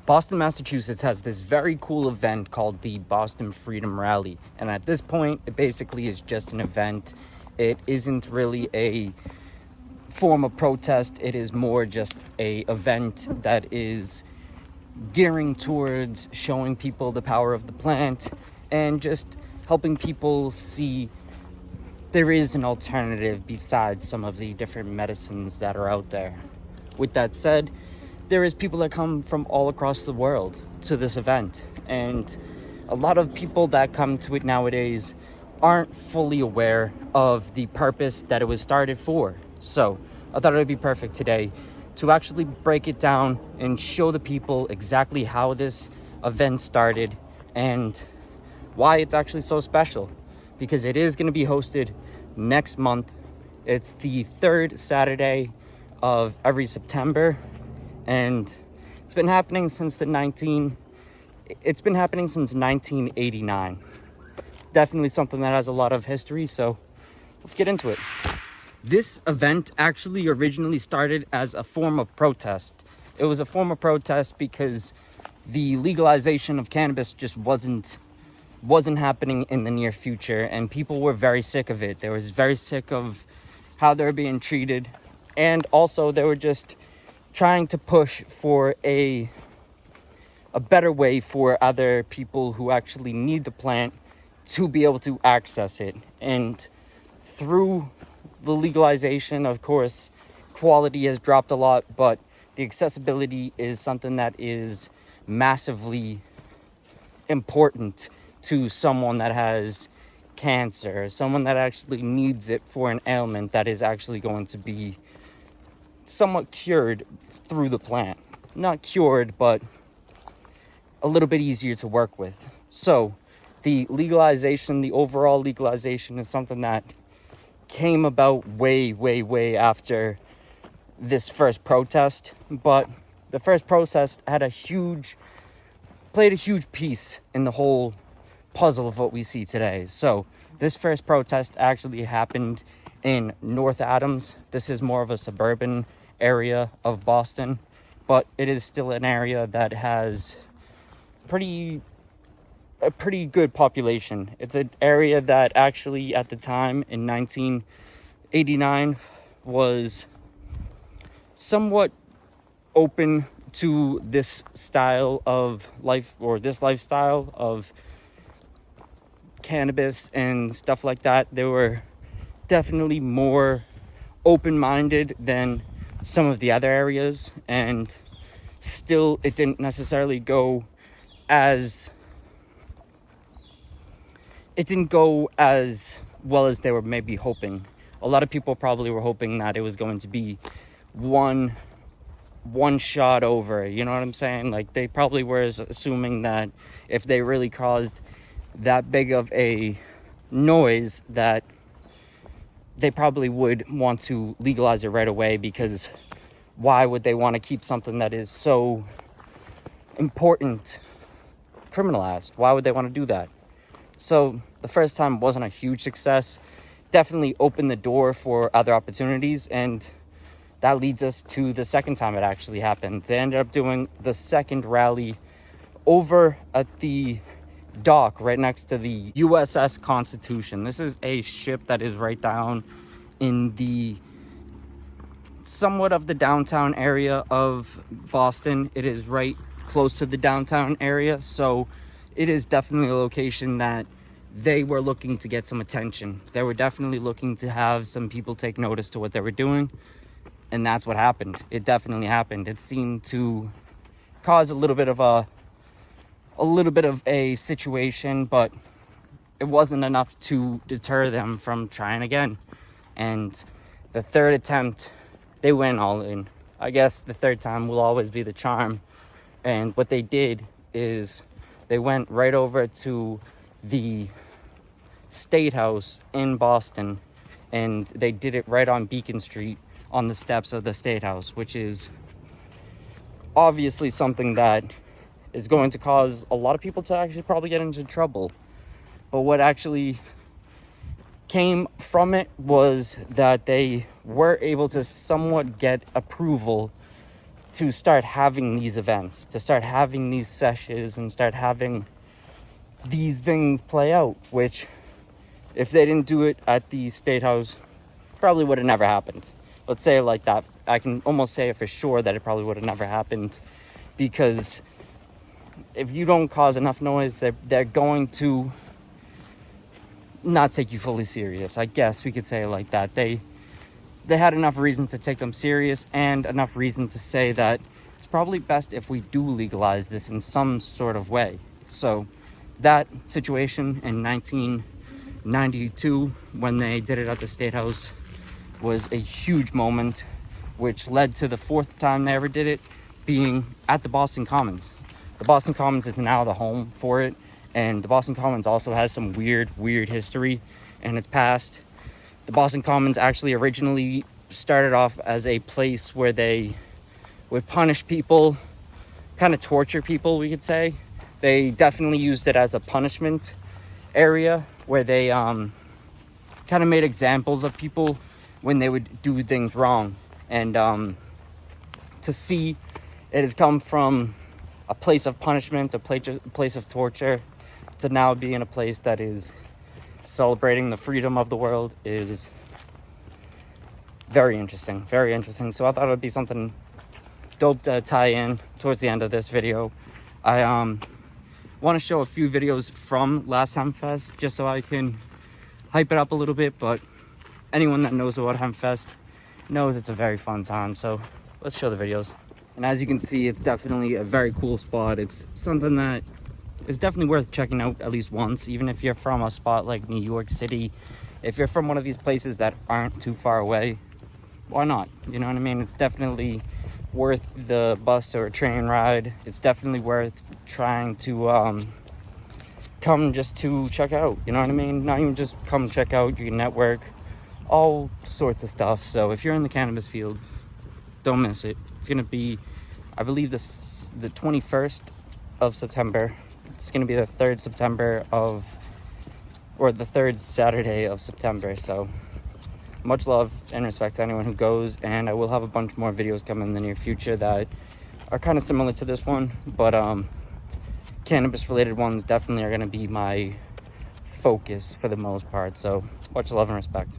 Boston, Massachusetts has this very cool event called the Boston Freedom Rally. And at this point, it basically is just an event. It isn't really a form of protest. It is more just a event that is gearing towards showing people the power of the plant and just helping people see there is an alternative besides some of the different medicines that are out there. With that said, there is people that come from all across the world to this event, and a lot of people that come to it nowadays aren't fully aware of the purpose that it was started for. So I thought it would be perfect today to actually break it down and show the people exactly how this event started and why it's actually so special, because it is going to be hosted next month. It's the third Saturday of every September, and it's been happening since 1989. Definitely something that has a lot of history, so let's get into it. This event actually originally started as a form of protest. It was a form of protest because the legalization of cannabis just wasn't happening in the near future, and people were very sick of it. They were very sick of how they were being treated, and also they were just trying to push for a better way for other people who actually need the plant to be able to access it. And through the legalization, of course, quality has dropped a lot, but the accessibility is something that is massively important to someone that has cancer, someone that actually needs it for an ailment that is actually going to be somewhat cured through the plant. Not cured, but a little bit easier to work with. So the overall legalization is something that came about way after this first protest. But the first protest played a huge piece in the whole puzzle of what we see today. So this first protest actually happened in North Adams. This is more of a suburban area of Boston, but it is still an area that has a pretty good population. It's an area that actually at the time in 1989 was somewhat open to this style of life, or this lifestyle of cannabis and stuff like that. They were definitely more open-minded than some of the other areas, and still it didn't necessarily go as well as they were maybe hoping. A lot of people probably were hoping that it was going to be one shot over, you know what I'm saying? Like, they probably were assuming that if they really caused that big of a noise, that they probably would want to legalize it right away, because why would they want to keep something that is so important criminalized? Why would they want to do that? So the first time wasn't a huge success. Definitely opened the door for other opportunities, and that leads us to the second time it actually happened. They ended up doing the second rally over at the dock right next to the USS Constitution. This is a ship that is right down in the somewhat of the downtown area of Boston. It is right close to the downtown area, so it is definitely a location that they were looking to get some attention. They were definitely looking to have some people take notice to what they were doing, and that's what happened. It definitely happened. It seemed to cause a little bit of a situation, but it wasn't enough to deter them from trying again. And the third attempt, they went all in. I guess the third time will always be the charm. And what they did is they went right over to the State House in Boston, and they did it right on Beacon Street on the steps of the State House, which is obviously something that is going to cause a lot of people to actually probably get into trouble. But what actually came from it was that they were able to somewhat get approval to start having these events, to start having these sessions and start having these things play out, which if they didn't do it at the State House, probably would have never happened. Let's say it like that. I can almost say it for sure that it probably would have never happened, because if you don't cause enough noise, they're going to not take you fully serious. I guess we could say it like that. They had enough reason to take them serious and enough reason to say that it's probably best if we do legalize this in some sort of way. So that situation in 1992, when they did it at the State House, was a huge moment, which led to the fourth time they ever did it being at the Boston Commons. The Boston Commons is now the home for it, and the Boston Commons also has some weird history in its past. The Boston Commons actually originally started off as a place where they would punish people, kind of torture people, we could say. They definitely used it as a punishment area where they kind of made examples of people when they would do things wrong. And to see it has come from a place of punishment, a place of torture, to now be in a place that is celebrating the freedom of the world is very interesting. So I thought it would be something dope to tie in towards the end of this video. I want to show a few videos from last HempFest just so I can hype it up a little bit, but anyone that knows about HempFest knows it's a very fun time. So let's show the videos. And as you can see, it's definitely a very cool spot. It's something that is definitely worth checking out at least once, even if you're from a spot like New York City. If you're from one of these places that aren't too far away, why not? You know what I mean? It's definitely worth the bus or train ride. It's definitely worth trying to come just to check out. You know what I mean? Not even just come check out, you can network, all sorts of stuff. So if you're in the cannabis field, don't miss it. It's gonna be, I believe, the 21st of September. It's gonna be the 3rd Saturday of September. So much love and respect to anyone who goes, and I will have a bunch more videos coming in the near future that are kind of similar to this one, but cannabis related ones definitely are going to be my focus for the most part. So much love and respect.